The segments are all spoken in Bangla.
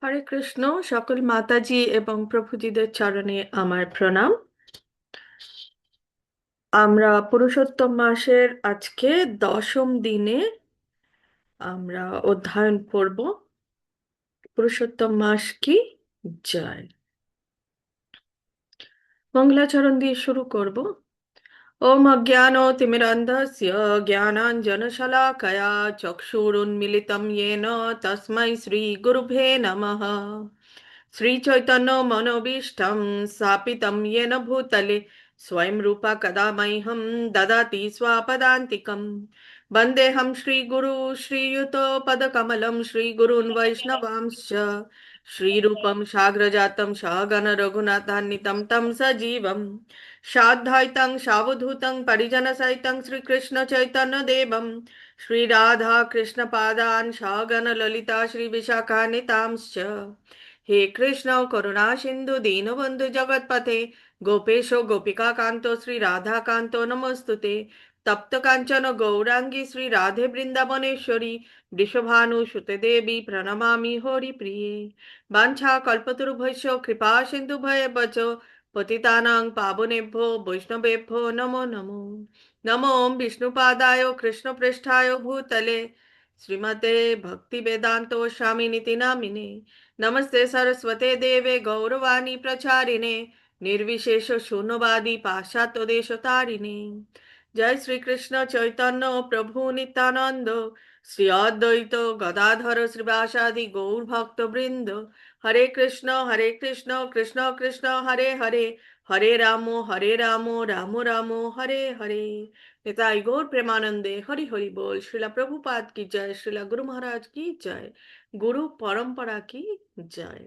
হরে কৃষ্ণ। সকল মাতাজি এবং প্রভুজিদের চরণে আমার প্রণাম। আমরা পুরুষোত্তম মাসের আজকে দশম দিনে আমরা অধ্যয়ন করব পুরুষোত্তম মাস কি জয়। মঙ্গলাচরণ দিয়ে শুরু করব। ওম অজ্ঞানতিমিরন্ধস্য জ্ঞানাঞ্জনশলাকয়া চক্ষুরুন্মিলিतं येन তস্मै শ্রীগুরুভে নমঃ। শ্রীচৈতন্য মনোভীষ্টং স্থাপিतं येन ভূতলে स्वयं रूपा कदा मह्यं ददाति स्वापदान्तिकं। वन्देऽहं श्रीगुरु श्रीयुतपदकमलं श्रीगुरून् वैष्णवांश्च श्रीरूपं साग्रजातं सहगण रघुनाथान्वितं तं सजीवम् साद्वैतं सावधूतं परिजनसहितं श्रीकृष्णचैतन्यदेवं श्रीराधाकृष्णपादान् सहगण ललिता श्रीविशाखान्वितांश्च। हे कृष्ण करुणा सिन्धु दीनबन्धु जगत्पते गोपेशो गोपिकान्तो श्रीराधाकान्तो नमोऽस्तुते। तप्त काञ्चन गौराङ्गी श्रीराधे वृन्दावनेश्वरी वृषभानुसुते देवी प्रणमामि हरिप्रिये। वाञ्छाकल्पतरुभ्यश्च कृपा सिन्धुभ्येव च पतितानां पावनेभ्यो वैष्णवेभ्यो नमो नमो। नमो विष्णुपादाय कृष्णप्रेष्ठाय भूतले श्रीमते भक्तिवेदान्तो स्वामिनिति नामिने। नमस्ते सरस्वते देवे गौरवाणी प्रचारिणे निर्विशेष शून्यवादी पाश्चात्य देशतारिणे। जय श्री कृष्ण चैतन्य प्रभु नित्यानंद श्री अद्वैत गदाधर श्रीवासादि गौर भक्त वृंद। हरे कृष्ण कृष्ण कृष्ण हरे हरे हरे राम राम राम हरे हरे। निताई गौर प्रेमानंदे हरि हरि बोल। श्रीला प्रभुपाद की जय। श्रीला गुरु महाराज की जय। गुरु परंपरा की जय।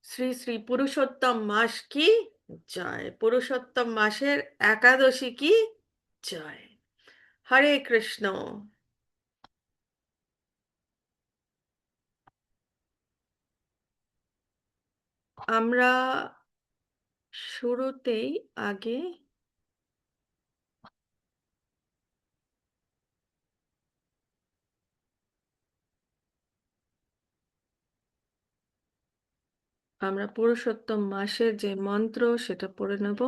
শ্রী শ্রী পুরুষোত্তম মাস কি জয়। পুরুষোত্তম মাসের একাদশী কি জয়। হরে কৃষ্ণ। আমরা শুরুতেই আগে আমরা পুরুষোত্তম মাসের যে মন্ত্র সেটা পড়ে নেব।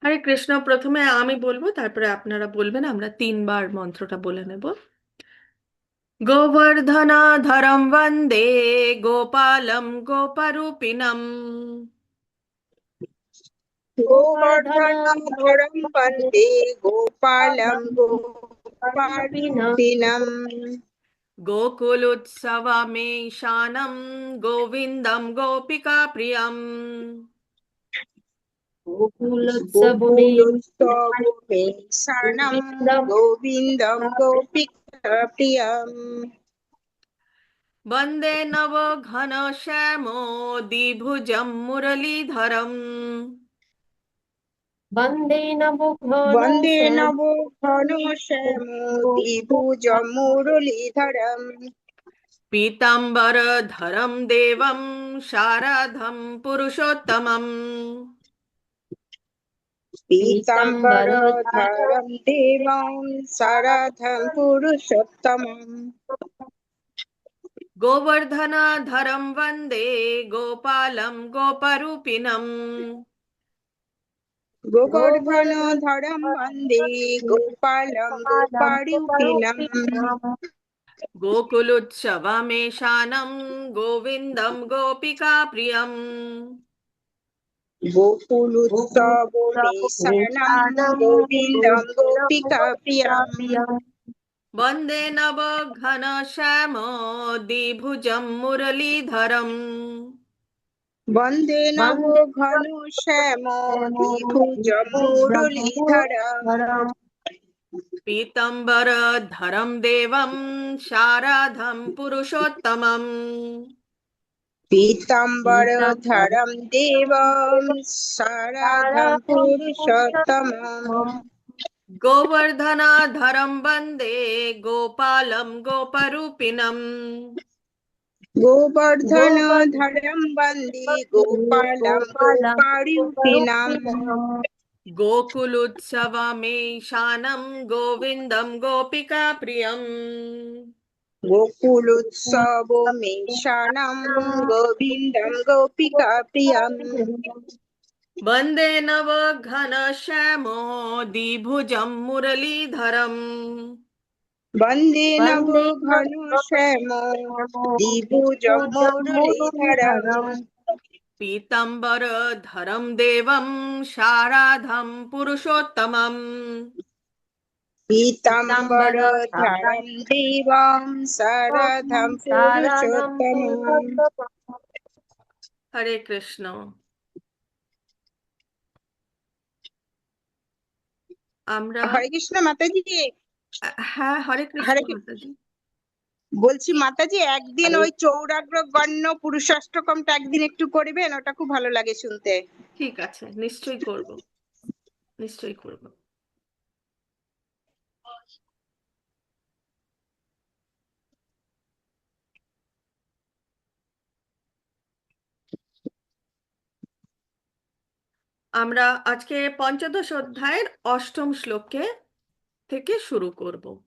হরে কৃষ্ণ। প্রথমে আমি বলবো, তারপরে আপনারা বলবেন। আমরা 3 বার মন্ত্রটা বলে নেব। গোবর্ধনাধরম বন্দে গোপালম গোপরূপিণম गोवर्धनधरं वन्दे गोपालं गोपालरूपिणम् गोकुलोत्सवमेशानं गोविन्दं गोपिकाप्रियम् गोकुलोत्सवमेषानं गोविन्दं गोपिकाप्रियम् वन्दे नवघनश्यामो द्विभुजं मुरलीधरम् वन्दे नवो घनश्यामो द्विभुजं मुरलीधरम् पीताम्बरधरं देवं शारदं पुरुषोत्तमम् पीताम्बरधरं देवं शरधं पुरुषोत्तमम् गोवर्धनधरं वन्दे गोपालं गोपरूपिणम् गोवर्धनधरं वन्दे गोपालं गोपालरूपिणम् गोकुलोत्सवमेशानं गोविन्दं गोपिकाप्रियम् गोकुलोत्सवमेषानं गोविन्दं गोपिकाप्रियम् वन्दे नवघनश्यामो द्विभुजं मुरलीधरम् वन्दे नवो घनश्यामो द्विभुजं मुरलीधरम् पीताम्बरधरं देवं शारदं पुरुषोत्तमम् पीताम्बरधरं देवं शरधं पुरुषोत्तमम् गोवर्धनधरं वन्दे गोपालं गोपरूपिणम् गोवर्धनधरं वन्दे गोपालं गोपालरूपिणम् गोकुलोत्सवमेशानं गोविन्दं गोपिकाप्रियम् गोकुलोत्सवमेषाणां गोविन्दं गोपिकाप्रियम् वन्दे नवघनश्यामो द्विभुजं मुरलीधरम् वन्दे नवघनश्यामो द्विभुजं मुरलीधरम् पीताम्बरधरं देवं शाराधं पुरुषोत्तमम् पीताम्बरधरं देवं शरदं पुरुषोत्तमम्। हरे कृष्ण। আমরা হরে কৃষ্ণ মাতাজি। হ্যাঁ, হরে কৃষ্ণ হরে কৃ- মাতাজি। বলছি মাতাজি, একদিন ওই চৌরাগ্র গণ্য পুরুষাষ্টকমটা একদিন একটু করবেন, ওটা খুব ভালো লাগে শুনতে। ঠিক আছে, নিশ্চয়ই করব, নিশ্চয়ই করব। আমরা আজকে পঞ্চদশ অধ্যায়ের অষ্টম শ্লোকে থেকে শুরু করব।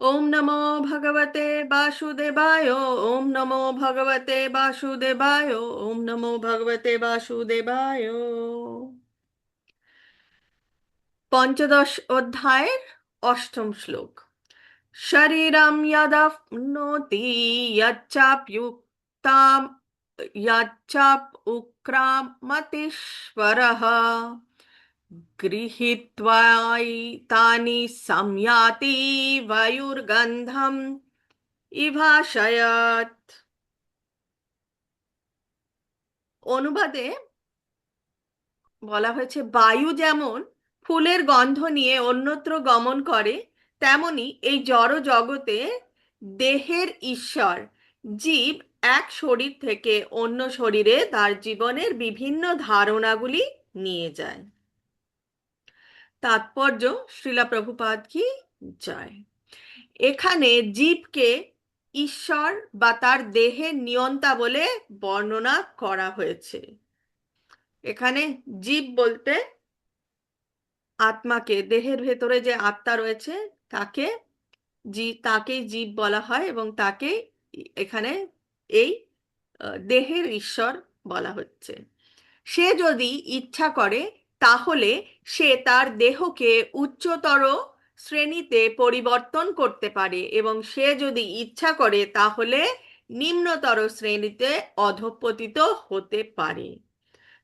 ওম নমো ভগবতে বাসুদেবায়, ওম নমো ভগবতে বাসুদেবায়, ওম নমো ভগবতে বাসুদেবায়। পঞ্চদশ অধ্যায়ের অষ্টম শ্লোক। শরীরম যদপ্নোতি যচ্চাপ্যুক্তাম যচ্চাপ উক্রামতীশ্বরঃ গৃহীত্বাৈতানি সংয়াতি বায়ুর্গন্ধম ইভাশয়ত। অনুবাদে বলা হয়েছে, বায়ু যেমন ফুলের গন্ধ নিয়ে অন্যত্র গমন করে, তেমনি এই জড় জগতে দেহের ঈশ্বর জীব এক শরীর থেকে অন্য শরীরে তার জীবনের বিভিন্ন ধারণাগুলি নিয়ে যায়। তাৎপর্য শ্রীলা প্রভুপাদ কি জয়। এখানে জীবকে ঈশ্বর বা তার দেহের নিয়ন্তা বলে বর্ণনা করা হয়েছে। এখানে জীব বলতে আত্মাকে, দেহের ভেতরে যে আত্মা রয়েছে তাকে তাকেই জীব বলা হয়, এবং তাকে এখানে এই দেহের ঈশ্বর বলা হচ্ছে। সে যদি ইচ্ছা করে তাহলে সে তার দেহকে উচ্চতর শ্রেণীতে পরিবর্তন করতে পারে, এবং সে যদি ইচ্ছা করে তাহলে নিম্নতর শ্রেণীতে অধঃপতিত হতে পারে।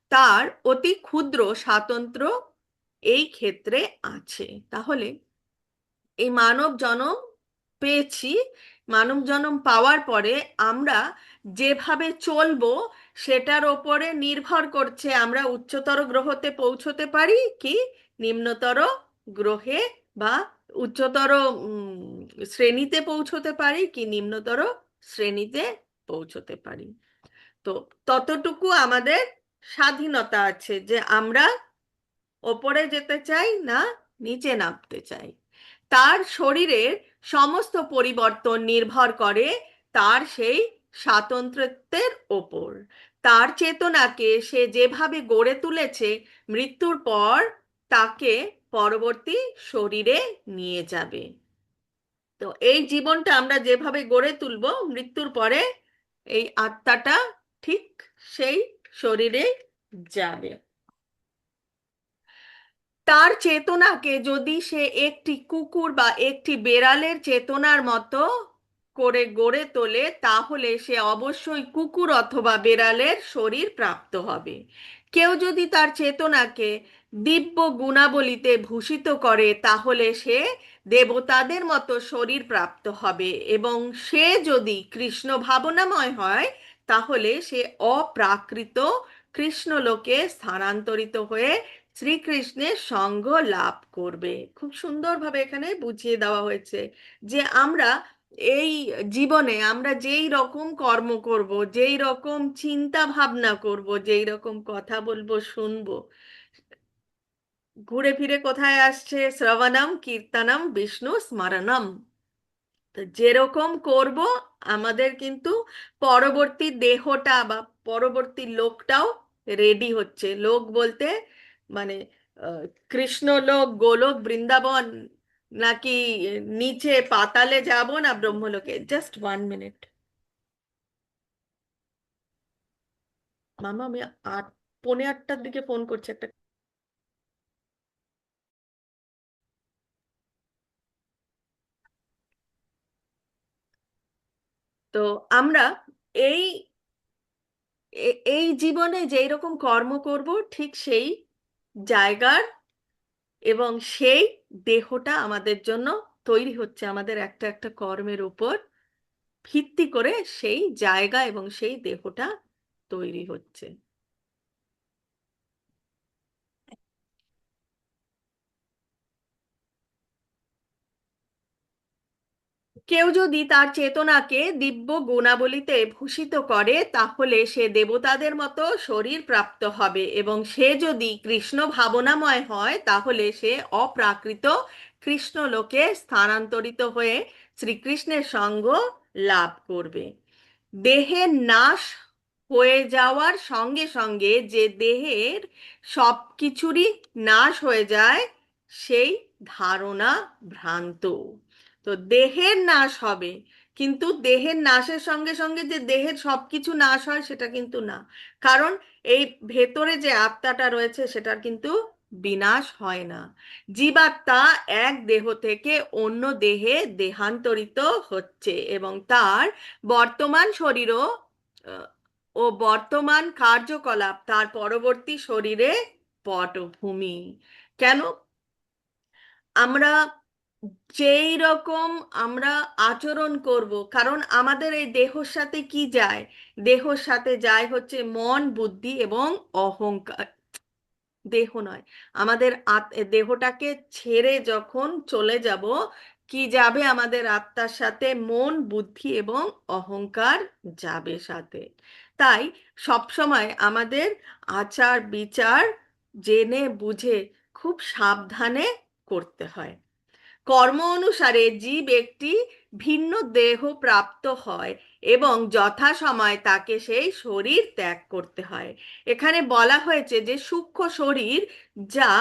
তার অতি ক্ষুদ্র স্বাতন্ত্র্য এই ক্ষেত্রে আছে। তাহলে এই মানব জনম পেয়েছি, মানব জনম পাওয়ার পরে আমরা যেভাবে চলবো সেটার ওপরে নির্ভর করছে আমরা উচ্চতর গ্রহতে পৌঁছতে পারি কি নিম্নতর গ্রহে, বা উচ্চতর শ্রেণীতে পৌঁছতে পারি কি নিম্নতর শ্রেণীতে পৌঁছতে পারি। তো ততটুকু আমাদের স্বাধীনতা আছে যে আমরা ওপরে যেতে চাই না নিচে নামতে চাই। তার শরীরের সমস্ত পরিবর্তন নির্ভর করে তার সেই স্বাতন্ত্র্যের ওপর। তার চেতনাকে সে যেভাবে গড়ে তুলেছে, মৃত্যুর পর তাকে পরবর্তী শরীরে নিয়ে যাবে। তো এই জীবনটা আমরা যেভাবে গড়ে তুলব, মৃত্যুর পরে এই আত্মাটা ঠিক সেই শরীরে যাবে। তার চেতনাকে যদি সে একটি কুকুর বা একটি বেড়ালের চেতনার মতো করে গড়ে তোলে, তাহলে সে অবশ্যই কুকুর অথবা বেড়ালের শরীর প্রাপ্ত হবে। কেউ যদি তার চেতনাকে দিব্য গুণাবলীতে ভূষিত করে, তাহলে সে দেবতাদের মতো শরীর প্রাপ্ত হবে, এবং সে যদি কৃষ্ণ ভাবনাময় হয় তাহলে সে অপ্রাকৃত কৃষ্ণলোকে স্থানান্তরিত হয়ে শ্রীকৃষ্ণের সঙ্গ লাভ করবে। খুব সুন্দরভাবে এখানে বুঝিয়ে দেওয়া হয়েছে যে আমরা এই জীবনে আমরা যেই রকম কর্ম করব, যেই রকম চিন্তা ভাবনা করব, যেই রকম কথা বলবো শুনবো, ঘুরে ফিরে কোথায় আসছে? শ্রবণম কীর্তনম বিষ্ণু স্মরণম। তো যেরকম করব আমাদের কিন্তু পরবর্তী দেহটা বা পরবর্তী লোকটাও রেডি হচ্ছে। লোক বলতে মানে আহ, কৃষ্ণলোক, গোলোক, বৃন্দাবন, নাকি নিচে পাতালে যাব না ব্রহ্মলোকে। জাস্ট 1 মিনিট মামা, আমি 8, 8:45 দিকে ফোন করছি একটা। তো আমরা এই এই জীবনে যেই রকম কর্ম করব, ঠিক সেই জায়গার এবং সেই দেহটা আমাদের জন্য তৈরি হচ্ছে। আমাদের একটা একটা কর্মের উপর ভিত্তি করে সেই জায়গা এবং সেই দেহটা তৈরি হচ্ছে। কেউ যদি তার চেতনাকে দিব্য গুণাবলীতে ভূষিত করে, তাহলে সে দেবতাদের মতো শরীর প্রাপ্ত হবে, এবং সে যদি কৃষ্ণ ভাবনাময় হয়, তাহলে সে অপ্রাকৃত কৃষ্ণ লোকে স্থানান্তরিত হয়ে শ্রীকৃষ্ণের সঙ্গ লাভ করবে। দেহের নাশ হয়ে যাওয়ার সঙ্গে সঙ্গে যে দেহের সব কিছুরই নাশ হয়ে যায়, সেই ধারণা ভ্রান্ত। তো দেহের নাশ হবে, কিন্তু দেহের নাশের সঙ্গে সঙ্গে যে দেহের সবকিছু নাশ হয় সেটা কিন্তু না। কারণ এই ভেতরে যে আত্মাটা রয়েছে সেটার কিন্তু বিনাশ হয় না। জীবাত্মা এক দেহ থেকে অন্য দেহে দেহান্তরিত হচ্ছে, এবং তার বর্তমান শরীরও আহ, ও বর্তমান কার্যকলাপ তার পরবর্তী শরীরে পটভূমি। কেন আমরা যেই রকম আমরা আচরণ করব, কারণ আমাদের এই দেহর সাথে কি যায়? দেহর সাথে যায় হচ্ছে মন, বুদ্ধি এবং অহংকার। দেহ নয়, আমাদের দেহটাকে ছেড়ে যখন চলে যাব, কি যাবে আমাদের আত্মার সাথে? মন, বুদ্ধি এবং অহংকার যাবে সাথে। তাই সবসময় আমাদের আচার বিচার জেনে বুঝে খুব সাবধানে করতে হয়। কর্ম অনুসারে জীব একটি ভিন্ন দেহ প্রাপ্ত হয়, এবং যথাসময় তাকে সেই শরীর ত্যাগ করতে হয়। এখানে বলা হয়েছে যে সূক্ষ্ম শরীর যা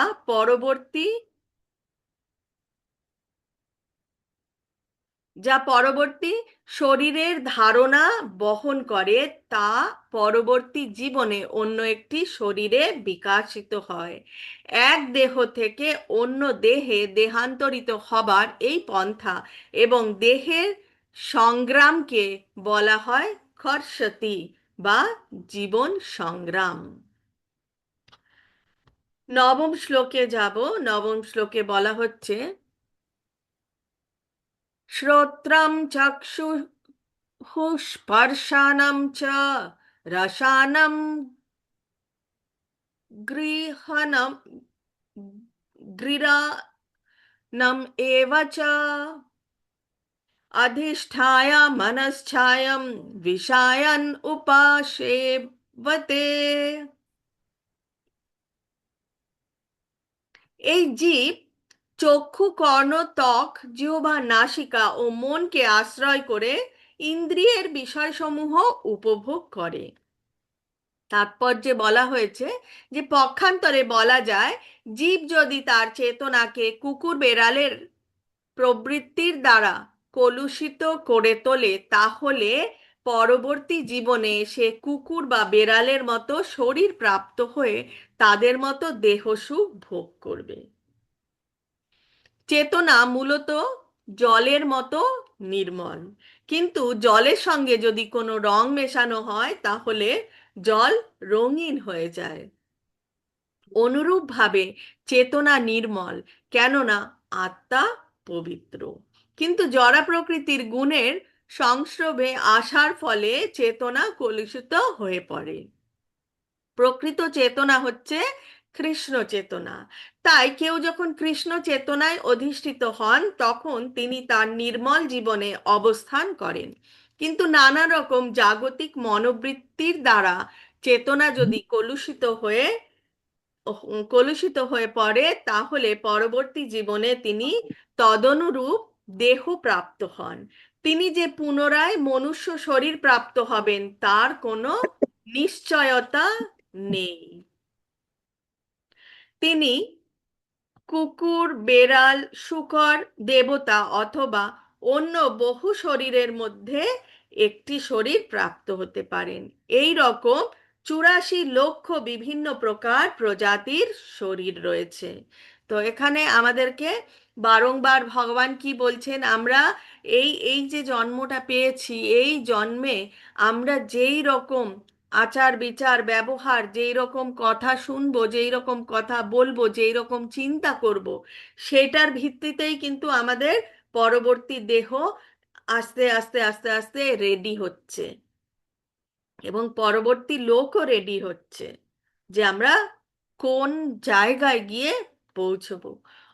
পরবর্তী শরীরের ধারণা বহন করে, তা পরবর্তী জীবনে অন্য একটি শরীরে বিকাশিত হয়। এক দেহ থেকে অন্য দেহে দেহান্তরিত হবার এই পন্থা এবং দেহের সংগ্রামকে বলা হয় খর্ষতি বা জীবন সংগ্রাম। নবম শ্লোকে যাব। নবম শ্লোকে বলা হচ্ছে, শ্রোত্রম চক্ষুঃস্পর্শনম চ রসানম গৃহণম গৃহণম এব চ अधिष्ठाय मनश्चायं विषयान् उपासेवते। এই জীব চক্ষু, কর্ণ, ত্বক, জিহ্বা, নাসিকা ও মনকে আশ্রয় করে ইন্দ্রিয়ের বিষয়সমূহ উপভোগ করে। তাৎপর্যে বলা হয়েছে যে পক্ষান্তরে বলা যায়, জীব যদি তার চেতনাকে কুকুর বেড়ালের প্রবৃত্তির দ্বারা কলুষিত করে তোলে, তাহলে পরবর্তী জীবনে সে কুকুর বা বেড়ালের মতো শরীর প্রাপ্ত হয়ে তাদের মতো দেহসুখ ভোগ করবে। চেতনা মূলত জলের মতো নির্মল, কিন্তু জলের সঙ্গে যদি কোনো রং মেশানো হয়, তাহলে জল রঙিন হয়ে যায়। অনুরূপভাবে চেতনা নির্মল, কেননা আত্মা পবিত্র। কিন্তু জড় প্রকৃতির গুণের সংস্রবে আসার ফলে চেতনা কলুষিত হয়ে পড়ে। প্রকৃত চেতনা হচ্ছে কৃষ্ণ চেতনা। তাই কেউ যখন কৃষ্ণ চেতনায় অধিষ্ঠিত হন, তখন তিনি তার নির্মল জীবনে অবস্থান করেন। কিন্তু নানা রকম জাগতিক মনোবৃত্তির দ্বারা চেতনা যদি কলুষিত হয়ে পড়ে, তাহলে পরবর্তী জীবনে তিনি তদনুরূপ দেহ প্রাপ্ত হন। তিনি যে পুনরায় মনুষ্য শরীর প্রাপ্ত হবেন তার কোনো নিশ্চয়তা নেই। তিনি কুকুর, বেড়াল, শূকর, দেবতা অথবা অন্য বহু শরীরের মধ্যে একটি শরীর প্রাপ্ত হতে পারেন। এই রকম 84 লক্ষ বিভিন্ন প্রকার প্রজাতির শরীর রয়েছে। তো এখানে আমাদেরকে বারংবার ভগবান কি বলছেন, আমরা এই এই যে জন্মটা পেয়েছি, এই জন্মে আমরা যেই রকম আচার বিচার ব্যবহার, যেই রকম কথা শুনবো, যেই রকম কথা বলবো, যেই রকম চিন্তা করব, সেটার ভিত্তিতেই কিন্তু আমাদের পরবর্তী দেহ আস্তে আস্তে আস্তে আস্তে রেডি হচ্ছে, এবং পরবর্তী লোকও রেডি হচ্ছে যে আমরা কোন জায়গায় গিয়ে পৌঁছবো।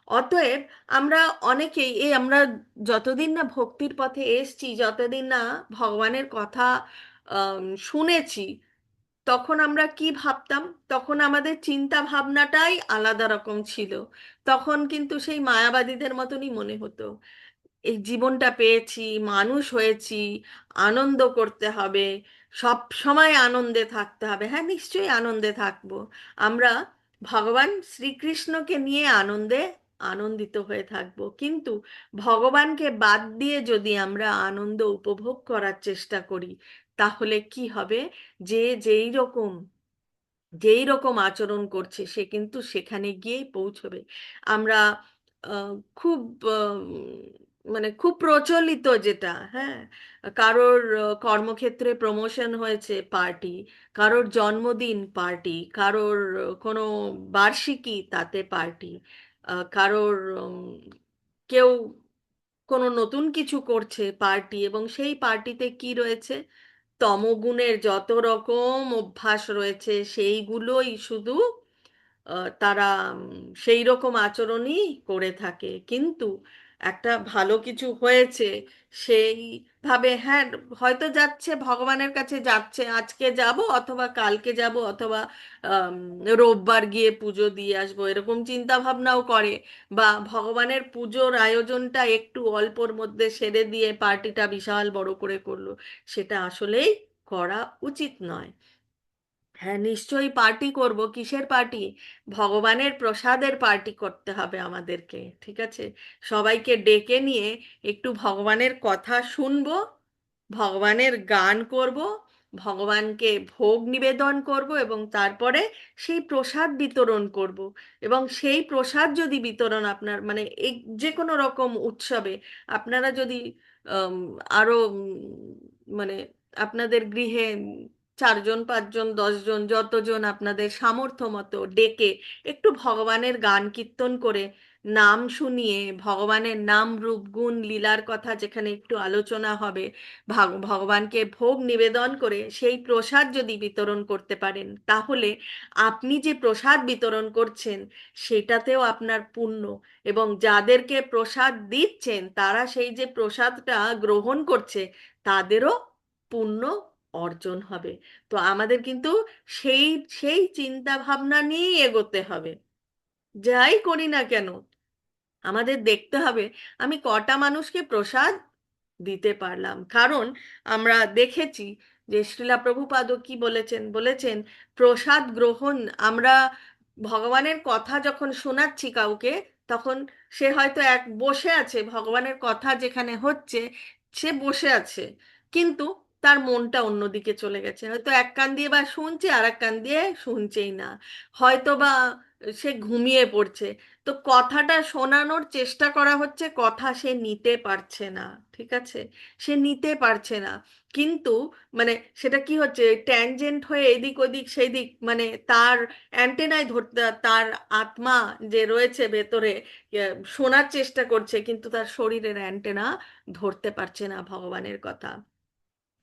অতএব আমরা অনেকেই আমরা যতদিন না ভক্তির পথে এসছি, যতদিন না ভগবানের কথা শুনেছি, তখন আমরা কি ভাবতাম? তখন আমাদের চিন্তা ভাবনাটাই আলাদা রকম ছিল। তখন কিন্তু সেই মায়াবাদীদের মতনই মনে হতো, এই জীবনটা পেয়েছি, মানুষ হয়েছি, আনন্দ করতে হবে, সব সময় আনন্দে থাকতে হবে। হ্যাঁ, নিশ্চয়ই আনন্দে থাকবো। আমরা ভগবান শ্রীকৃষ্ণকে নিয়ে আনন্দিত হয়ে থাকবো, কিন্তু ভগবানকে বাদ দিয়ে যদি আমরা আনন্দ উপভোগ করার চেষ্টা করি, তাহলে কি হবে? যে যেই রকম আচরণ করছে সে কিন্তু সেখানে গিয়েই পৌঁছবে। আমরা খুব মানে খুব প্রচলিত যেটা, হ্যাঁ, কারোর কর্মক্ষেত্রে প্রমোশন হয়েছে পার্টি, কারোর জন্মদিন পার্টি, কারোর কোনো বার্ষিকী তাতে পার্টি, কারোর কেউ কোনো নতুন কিছু করছে পার্টি, এবং সেই পার্টিতে কি রয়েছে? তমগুণের যত রকম অভ্যাস রয়েছে সেইগুলোই শুধু তারা সেই রকম আচরণই করে থাকে। কিন্তু একটা ভালো কিছু হয়েছে সেই ভাবে, হ্যাঁ, হয়তো যাচ্ছে ভগবানের কাছে, যাচ্ছে আজকে যাব অথবা কালকে যাব অথবা আম, রোববার গিয়ে পুজো দিয়ে আসবো, এরকম চিন্তা ভাবনাও করে। বা ভগবানের পুজোর আয়োজনটা একটু অল্পর মধ্যে সেরে দিয়ে পার্টিটা বিশাল বড় করে করলো। সেটা আসলেই করা উচিত নয়। হ্যাঁ, নিশ্চয়ই পার্টি করব। কিসের পার্টি? ভগবানের প্রসাদের পার্টি করতে হবে আমাদেরকে, ঠিক আছে? সবাইকে ডেকে নিয়ে একটু ভগবানের কথা শুনবো, ভগবানের গান করব, ভগবানকে ভোগ নিবেদন করব, এবং তারপরে সেই প্রসাদ বিতরণ করব। এবং সেই প্রসাদ যদি বিতরণ আপনার মানে এই যে কোনো রকম উৎসবে আপনারা যদি আম, আরো মানে আপনাদের গৃহে 4 জন 5 জন 10 জন যতজন আপনাদের সামর্থ্য মতো ডেকে একটু ভগবানের গান কীর্তন করে, নাম শুনিয়ে, ভগবানের নাম রূপ গুণ লীলার কথা যেখানে একটু আলোচনা হবে, ভগবানকে ভোগ নিবেদন করে সেই প্রসাদ যদি বিতরণ করতে পারেন, তাহলে আপনি যে প্রসাদ বিতরণ করছেন সেটাতেও আপনার পুণ্য, এবং যাদেরকে প্রসাদ দিচ্ছেন তারা সেই যে প্রসাদটা গ্রহণ করছে তাদেরও পুণ্য অর্জন হবে। তো আমাদের কিন্তু সেই সেই চিন্তা ভাবনা নিয়েই এগোতে হবে। যাই করি না কেন আমাদের দেখতে হবে আমি কটা মানুষকে প্রসাদ দিতে পারলাম। কারণ আমরা দেখেছি যে শ্রীলা প্রভুপাদও কি বলেছেন, বলেছেন প্রসাদ গ্রহণ, আমরা ভগবানের কথা যখন শোনাচ্ছি কাউকে, তখন সে হয়তো বসে আছে, ভগবানের কথা যেখানে হচ্ছে সে বসে আছে, কিন্তু তার মনটা অন্যদিকে চলে গেছে, হয়তো এক কান দিয়ে বা শুনছে আর এক কান দিয়ে শুনছেই না, হয়তো বা সে ঘুমিয়ে পড়ছে। তো কথাটা শোনানোর চেষ্টা করা হচ্ছে, কথা সে নিতে পারছে না, ঠিক আছে? সে নিতে পারছে না, কিন্তু মানে সেটা কি হচ্ছে, ট্যানজেন্ট হয়ে এদিক ওদিক সেই দিক, মানে তার অ্যান্টেনায় ধরতে, তার আত্মা যে রয়েছে ভেতরে শোনার চেষ্টা করছে, কিন্তু তার শরীরের অ্যান্টেনা ধরতে পারছে না ভগবানের কথা।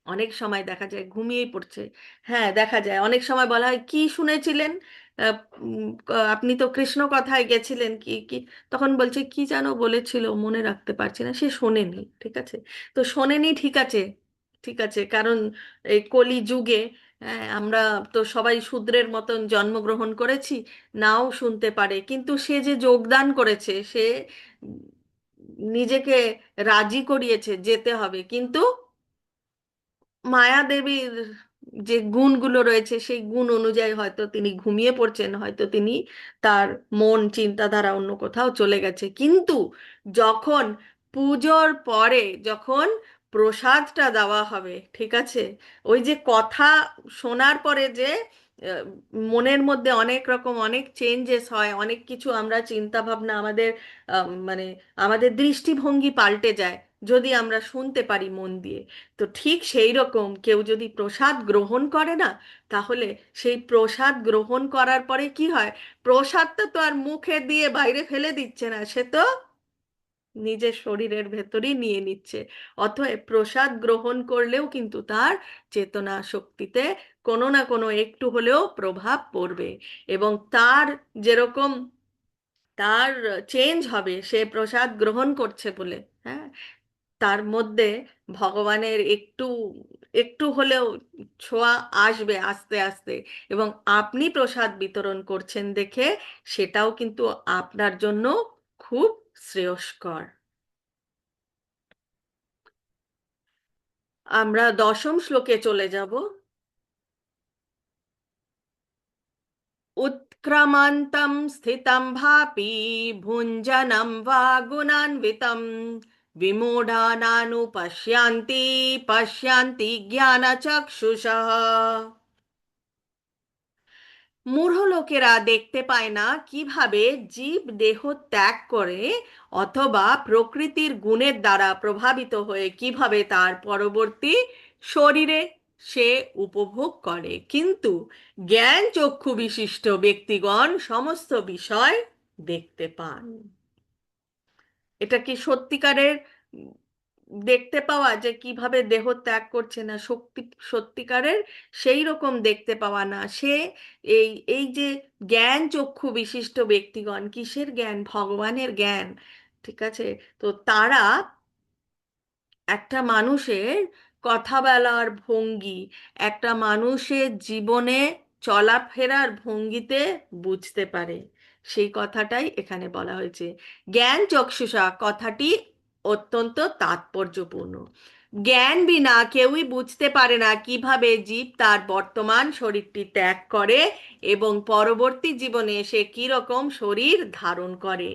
অনেক সময় দেখা যায় ঘুমিয়েই পড়ছে। হ্যাঁ, দেখা যায় অনেক সময় বলা হয় কি শুনেছিলেন? আপনি তো কৃষ্ণ কথায় গেছিলেন, কি কি তখন বলছে কি যেন বলেছিল মনে রাখতে পারছি না, সে শোনেনি, ঠিক আছে? তো শোনেনি, ঠিক আছে, ঠিক আছে, কারণ এই কলি যুগে, হ্যাঁ, আমরা তো সবাই শূদ্রের মতন জন্মগ্রহণ করেছি, নাও শুনতে পারে, কিন্তু সে যে যোগদান করেছে, সে নিজেকে রাজি করিয়েছে যেতে হবে, কিন্তু মায়াদেবীর যে গুণগুলো রয়েছে সেই গুণ অনুযায়ী হয়তো তিনি ঘুমিয়ে পড়ছেন, হয়তো তিনি তার মন চিন্তাধারা অন্য কোথাও চলে গেছে। কিন্তু যখন পুজোর পরে যখন প্রসাদটা দেওয়া হবে, ঠিক আছে, ওই যে কথা শোনার পরে যে আহ, মনের মধ্যে অনেক রকম অনেক চেঞ্জেস হয়, অনেক কিছু আমরা চিন্তা ভাবনা আমাদের মানে আমাদের দৃষ্টিভঙ্গি পাল্টে যায় যদি আমরা শুনতে পারি মন দিয়ে। তো ঠিক সেই রকম কেউ যদি প্রসাদ গ্রহণ করে না, তাহলে সেই প্রসাদ গ্রহণ করার পরে কি হয়, প্রসাদটা তো আর মুখে দিয়ে বাইরে ফেলে দিচ্ছে না, সে তো নিজের শরীরের ভেতরই নিয়ে নিচ্ছে। অতএব প্রসাদ গ্রহণ করলেও কিন্তু তার চেতনা শক্তিতে কোনো না কোনো একটু হলেও প্রভাব পড়বে, এবং তার যেরকম তার চেঞ্জ হবে সে প্রসাদ গ্রহণ করছে বলে। হ্যাঁ, তার মধ্যে ভগবানের একটু একটু হলেও ছোঁয়া আসবে আস্তে আস্তে, এবং আপনি প্রসাদ বিতরণ করছেন দেখে সেটাও কিন্তু আপনার জন্য খুব শ্রেয়স্কর। আমরা দশম শ্লোকে চলে যাব। उत्क्रामन्तं स्थितं भापि भुञ्जनं वा गुणान्वितं विमूढानानुपश्यन्ति पश्यन्ति ज्ञानचक्षुषः। মূঢ় লোকেরা দেখতে পায় না কিভাবে জীব দেহ ত্যাগ করে অথবা প্রকৃতির গুণের দ্বারা প্রভাবিত হয়ে কিভাবে তার পরবর্তী শরীরে সে উপভোগ করে, কিন্তু জ্ঞান চক্ষু বিশিষ্ট ব্যক্তিগণ সমস্ত বিষয় দেখতে পান। এটা কি সত্যিকারের উম, দেখতে পাওয়া যে কিভাবে দেহ ত্যাগ করছে না, সত্যিকারের সেই রকম দেখতে পাওয়া না। সে এই এই যে জ্ঞান চক্ষু বিশিষ্ট ব্যক্তিগণ, কিসের জ্ঞান? ভগবানের জ্ঞান। ঠিক আছে, তো তারা একটা মানুষের কথা বলার ভঙ্গি, একটা মানুষের জীবনে চলাফেরার ভঙ্গিতে বুঝতে পারে। সেই কথাটাই এখানে বলা হয়েছে। জ্ঞান চক্ষুষা কথাটি অত্যন্ত তাৎপর্যপূর্ণ। জ্ঞান বিনা কেউই বুঝতে পারে না কিভাবে জীব তার বর্তমান শরীরটি ত্যাগ করে এবং পরবর্তী জীবনে সে কি রকম শরীর ধারণ করে।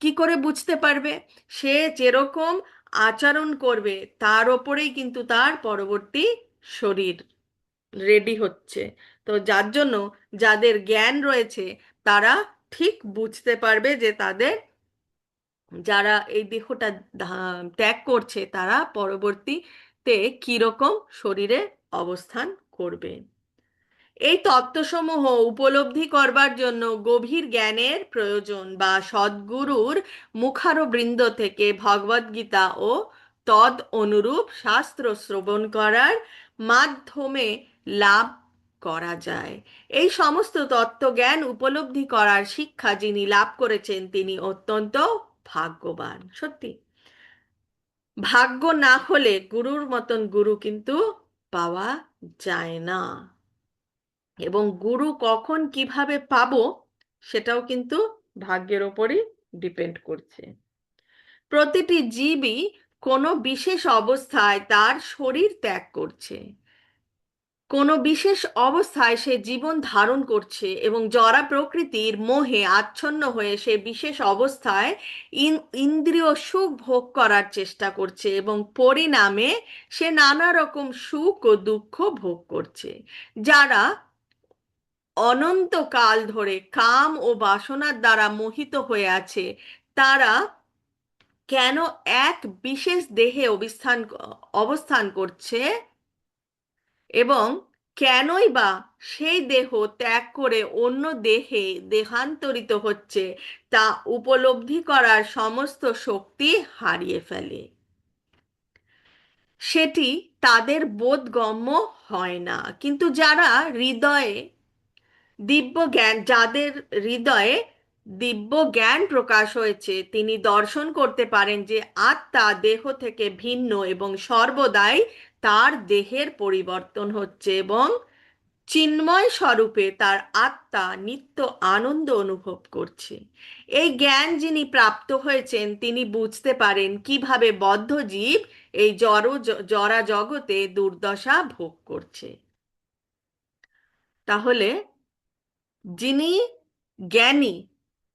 কি করে বুঝতে পারবে? সে যেরকম আচরণ করবে তার ওপরেই কিন্তু তার পরবর্তী শরীর রেডি হচ্ছে। তো যার জন্য যাদের জ্ঞান রয়েছে তারা ঠিক বুঝতে পারবে যে তাদের, যারা এই দেহটা ত্যাগ করছে তারা পরবর্তীতে কিরকম শরীরে অবস্থান করবে। এই তত্ত্বসমূহ উপলব্ধি করবার জন্য গভীর জ্ঞানের প্রয়োজন বা সদ্গুরুর মুখারবৃন্দ থেকে ভগবদ্গীতা ও তদ অনুরূপ শাস্ত্র শ্রবণ করার মাধ্যমে লাভ করা যায়। এই সমস্ত তত্ত্বজ্ঞান উপলব্ধি করার শিক্ষা যিনি লাভ করেছেন তিনি অত্যন্ত ভাগ্যবান। সত্যি, ভাগ্য না হলে গুরুর মতন গুরু কিন্তু পাওয়া যায় না, এবং গুরু কখন কিভাবে পাবো সেটাও কিন্তু ভাগ্যের ওপরই ডিপেন্ড করছে। প্রতিটি জীবই কোনো বিশেষ অবস্থায় তার শরীর ত্যাগ করছে, কোনো বিশেষ অবস্থায় সে জীবন ধারণ করছে, এবং জড়া প্রকৃতির মোহে আচ্ছন্ন হয়ে সে বিশেষ অবস্থায় ইন্দ্রিয় সুখ ভোগ করার চেষ্টা করছে, এবং পরিণামে সে নানা রকম সুখ ও দুঃখ ভোগ করছে। যারা অনন্তকাল ধরে কাম ও বাসনার দ্বারা মোহিত হয়ে আছে, তারা কেন এক বিশেষ দেহে অবস্থান করছে, এবং কেনই বা সেই দেহ ত্যাগ করে অন্য দেহে দেহান্তরিত হচ্ছে, তা উপলব্ধি করার সমস্ত শক্তি হারিয়ে ফেলে। সেটি তাদের বোধগম্য হয় না। কিন্তু যারা হৃদয়ে দিব্য জ্ঞান, যাদের হৃদয়ে দিব্য জ্ঞান প্রকাশ হয়েছে, তিনি দর্শন করতে পারেন যে আত্মা দেহ থেকে ভিন্ন এবং সর্বদাই তার দেহের পরিবর্তন হচ্ছে, এবং চিন্ময় স্বরূপে তার আত্মা নিত্য আনন্দ অনুভব করছে। এই জ্ঞান যিনি প্রাপ্ত হয়েছেন তিনি বুঝতে পারেন কিভাবে বদ্ধ জীব এই জড়া জগতে দুর্দশা ভোগ করছে। তাহলে যিনি জ্ঞানী,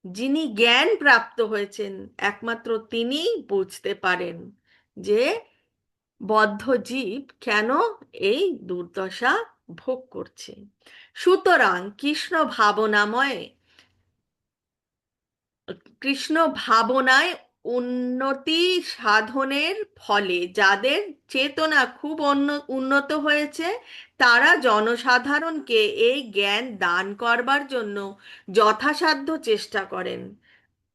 যিনি জ্ঞান প্রাপ্ত হয়েছেন, একমাত্র তিনিই বুঝতে পারেন যে বদ্ধ জীব কেন এই দুর্দশা ভোগ করছে। সুতরাং কৃষ্ণ ভাবনায় উন্নতি সাধনের ফলে যাদের চেতনা খুব উন্নত হয়েছে, তারা জনসাধারণকে এই জ্ঞান দান করবার জন্য যথাসাধ্য চেষ্টা করেন।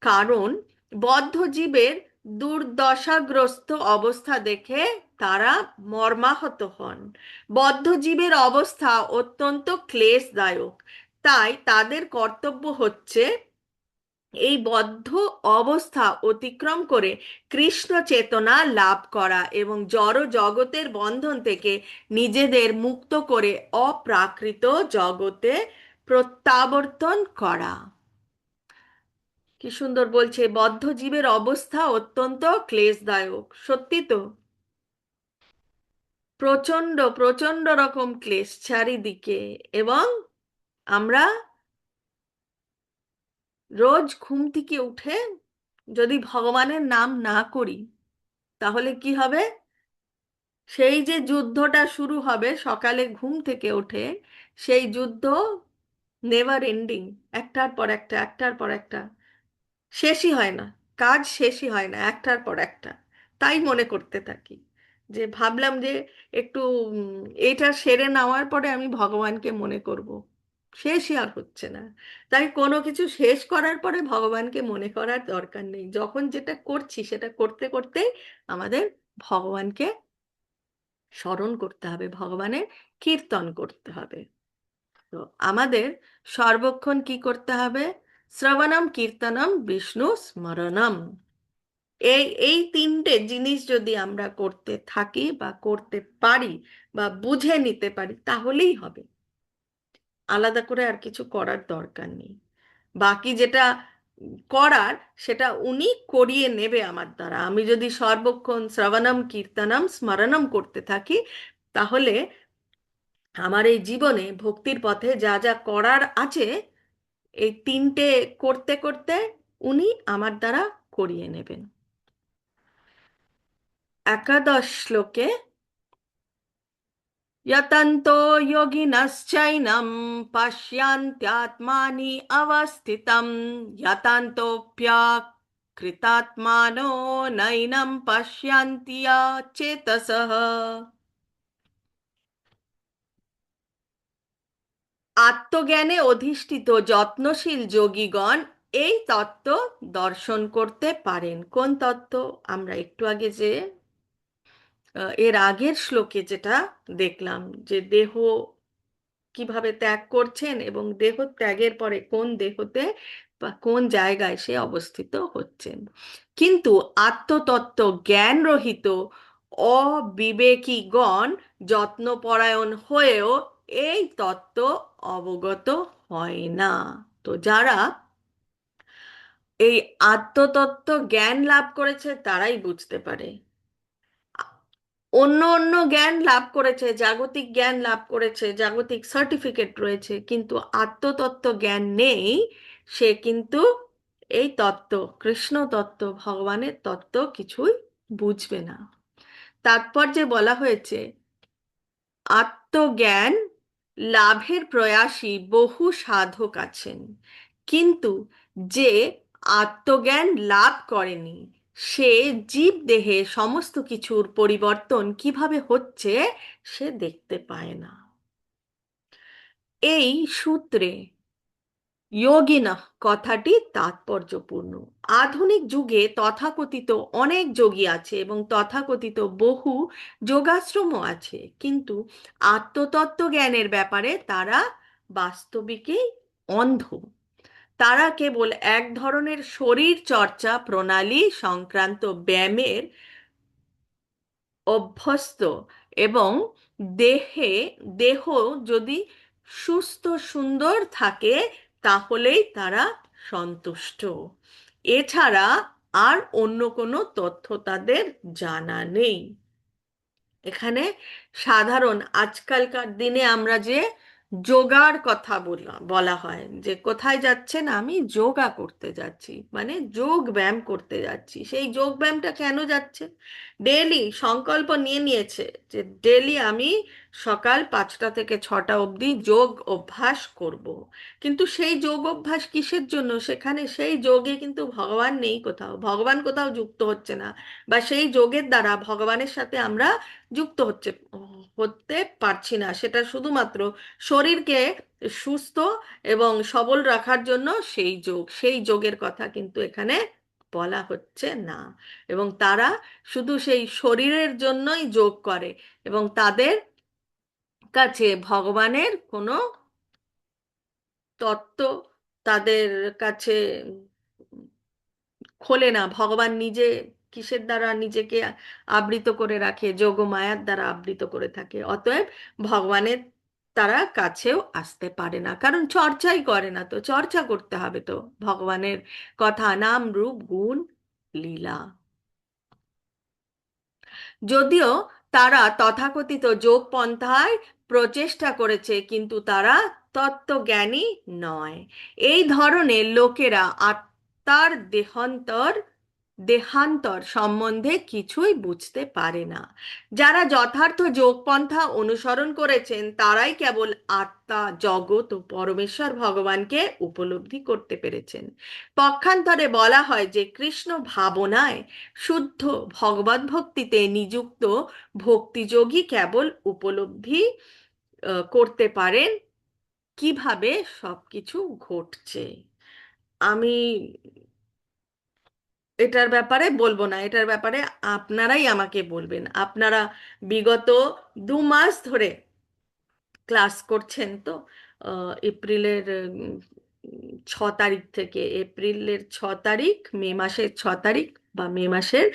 কারণ বদ্ধ জীবের দুর্দশাগ্রস্ত অবস্থা দেখে তারা মর্মাহত হন। বদ্ধ জীবের অবস্থা অত্যন্ত ক্লেশদায়ক। তাই তাদের কর্তব্য হচ্ছে এই বদ্ধ অবস্থা অতিক্রম করে কৃষ্ণ চেতনা লাভ করা এবং জড় জগতের বন্ধন থেকে নিজেদের মুক্ত করে অপ্রাকৃত জগতে প্রত্যাবর্তন করা। কি সুন্দর বলছে, বদ্ধ জীবের অবস্থা অত্যন্ত ক্লেশদায়ক। সত্যি তো, প্রচন্ড প্রচন্ড রকম ক্লেশ চারিদিকে। এবং আমরা রোজ ঘুম থেকে উঠে যদি ভগবানের নাম না করি, তাহলে কি হবে? সেই যে যুদ্ধটা শুরু হবে সকালে ঘুম থেকে উঠে, সেই যুদ্ধ নেভার এন্ডিং, একটার পর একটা, একটার পর একটা, শেষই হয় না। কাজ শেষই হয় না, একটার পর একটা। তাই মনে করতে থাকি যে ভাবলাম যে একটু এটা সেরে নেওয়ার পরে আমি ভগবানকে মনে করব, শেষই আর হচ্ছে না। তাই কোনো কিছু শেষ করার পরে ভগবানকে মনে করার দরকার নেই। যখন যেটা করছি সেটা করতে করতেই আমাদের ভগবানকে স্মরণ করতে হবে, ভগবানের কীর্তন করতে হবে। তো আমাদের সর্বক্ষণ কি করতে হবে? শ্রবণম কীর্তনম বিষ্ণু স্মরণম। এই তিনটে জিনিস যদি আমরা করতে থাকি বা করতে পারি বা বুঝে নিতে পারি, তাহলেই হবে। আলাদা করে আর কিছু করার দরকার নেই। বাকি যেটা করার, সেটা উনি করিয়ে নেবে আমার দ্বারা। আমি যদি সর্বক্ষণ শ্রবণম কীর্তনম স্মরণম করতে থাকি, তাহলে আমার এই জীবনে ভক্তির পথে যা যা করার আছে, এই তিনটে করতে করতে উনি আমার দ্বারা করিয়ে নেবেন। একাদশ শ্লোকে यतन्तो योगिनश्चैनं पश्यन्त्यात्मानि अवस्थितं यतन्तोऽप्यकृतात्मानो नैनं पश्यन्ति चेतसः। আত্মজ্ঞানে অধিষ্ঠিত যত্নশীল যোগীগণ এই তত্ত্ব দর্শন করতে পারেন। কোন তত্ত্ব? আমরা একটু আগে যে এর আগের শ্লোকে যেটা দেখলাম, যে দেহ কিভাবে ত্যাগ করছেন এবং দেহ ত্যাগের পরে কোন দেহতে বা কোন জায়গায় সে অবস্থিত হচ্ছেন। কিন্তু আত্মতত্ত্ব জ্ঞান রহিত অবিবেকীগণ যত্নপরায়ণ হয়েও এই তত্ত্ব অবগত হয় না। তো যারা এই আত্মতত্ত্ব জ্ঞান লাভ করেছে তারাই বুঝতে পারে। অন্য অন্য জ্ঞান লাভ করেছে, জাগতিক জ্ঞান লাভ করেছে, জাগতিক সার্টিফিকেট রয়েছে, কিন্তু আত্মতত্ত্ব জ্ঞান নেই, সে কিন্তু এই তত্ত্ব, কৃষ্ণ তত্ত্ব, ভগবানের তত্ত্ব কিছুই বুঝবে না। তাৎপর্যে বলা হয়েছে আত্মজ্ঞান লাভের প্রয়াসী বহু সাধক আছেন, কিন্তু যে আত্মজ্ঞান লাভ করেনি সে জীব দেহে সমস্ত কিছুর পরিবর্তন কিভাবে হচ্ছে সে দেখতে পায় না। এই সূত্রে যোগিনঃ কথাটি তাৎপর্যপূর্ণ। আধুনিক যুগে তথাকথিত অনেক যোগী আছে এবং তথাকথিত বহু যোগাশ্রমও আছে, কিন্তু আত্মতত্ত্ব জ্ঞানের ব্যাপারে তারা বাস্তবিকই অন্ধ। তারা কেবল এক ধরনের শরীর চর্চা প্রণালী সংক্রান্ত ব্যায়ামের অভ্যস্ত এবং দেহে দেহ যদি সুস্থ সুন্দর থাকে, তাহলেই তারা সন্তুষ্ট। এছাড়া আর অন্য কোনো তথ্য তাদের জানা নেই। এখানে সাধারণ আজকালকার দিনে আমরা যে যোগার কথা বলা হয়, যে কোথায় যাচ্ছেন, আমি যোগা করতে যাচ্ছি, মানে যোগ ব্যায়াম করতে যাচ্ছি। সেই যোগ ব্যায়ামটা কেন যাচ্ছে? ডেলি সংকল্প নিয়ে নিয়েছে যে ডেলি আমি সকাল 5টা থেকে 6টা অবধি যোগ অভ্যাস করব। কিন্তু সেই যোগ অভ্যাস কিসের জন্য? সেখানে সেই যোগে কিন্তু ভগবান নেই, কোথাও ভগবান কোথাও যুক্ত হচ্ছে না, বা সেই যোগের দ্বারা ভগবানের সাথে আমরা যুক্ত হতে পারছি না। সেটা শুধুমাত্র শরীরকে সুস্থ এবং সবল রাখার জন্য সেই যোগের কথা কিন্তু এখানে বলা হচ্ছে না। এবং তারা শুধু সেই শরীরের জন্যই যোগ করে, এবং তাদের কাছে ভগবানের কোনো তত্ত্ব তাদের কাছে খোলে না। ভগবান নিজে কিসের দ্বারা নিজেকে আবৃত করে রাখে? যোগ মায়ার দ্বারা আবৃত করে থাকে। অতএব ভগবানের তারা কাছেও আসতে পারে না, কারণ চর্চাই করে না। তো চর্চা করতে হবে তো ভগবানের কথা, নাম রূপ গুণ লীলা। যদিও তারা তথাকথিত যোগ পন্থায় প্রচেষ্টা করেছে, কিন্তু তারা তত্ত্বজ্ঞানী নয়। এই ধরনের লোকেরা আত্মার দেহান্তর সম্বন্ধে কিছুই বুঝতে পারে না। যারা যথার্থ যোগপন্থা অনুসরণ করেছেন তারাই কেবল আত্মা, জগৎ ও পরমেশ্বর ভগবানকে উপলব্ধি করতে পেরেছেন। পক্ষান্তরে বলা হয় যে কৃষ্ণ ভাবনায় শুদ্ধ ভগবত ভক্তিতে নিযুক্ত ভক্তিযোগী কেবল উপলব্ধি করতে পারেন কিভাবে সবকিছু ঘটছে। আমি এটার ব্যাপারে বলবো না, এটার ব্যাপারে আপনারাই আমাকে বলবেন। আপনারা বিগত 2 মাস ধরে ক্লাস করছেন তো। এপ্রিলের 6 তারিখ থেকে, এপ্রিলের 6 তারিখ, মে মাসের 6 তারিখ, বা মে মাসের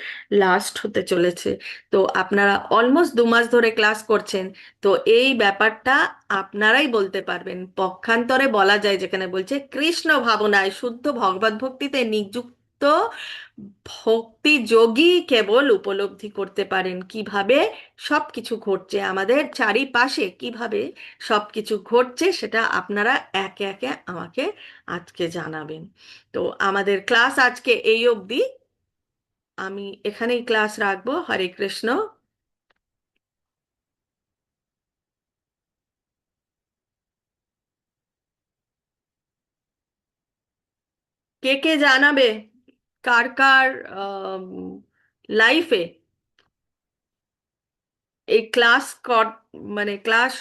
লাস্ট হতে চলেছে। তো আপনারা অলমোস্ট 2 মাস ধরে ক্লাস করছেন। তো এই ব্যাপারটা আপনারাই বলতে পারবেন। পক্ষান্তরে বলা যায়, যেখানে বলছে কৃষ্ণ ভাবনায় শুদ্ধ ভগবত ভক্তিতে নিযুক্ত ভক্তি যোগী কেবল উপলব্ধি করতে পারেন কিভাবে সবকিছু ঘটছে আমাদের চারিপাশে, কিভাবে সবকিছু ঘটছে, সেটা আপনারা একে একে আমাকে আজকে জানাবেন। তো আমাদের ক্লাস আজকে এই অবধি। আমি এখানেই ক্লাস রাখবো। হরে কৃষ্ণ। কে কে জানাবে কার কার লাইফে এই ক্লাস মানে ক্লাস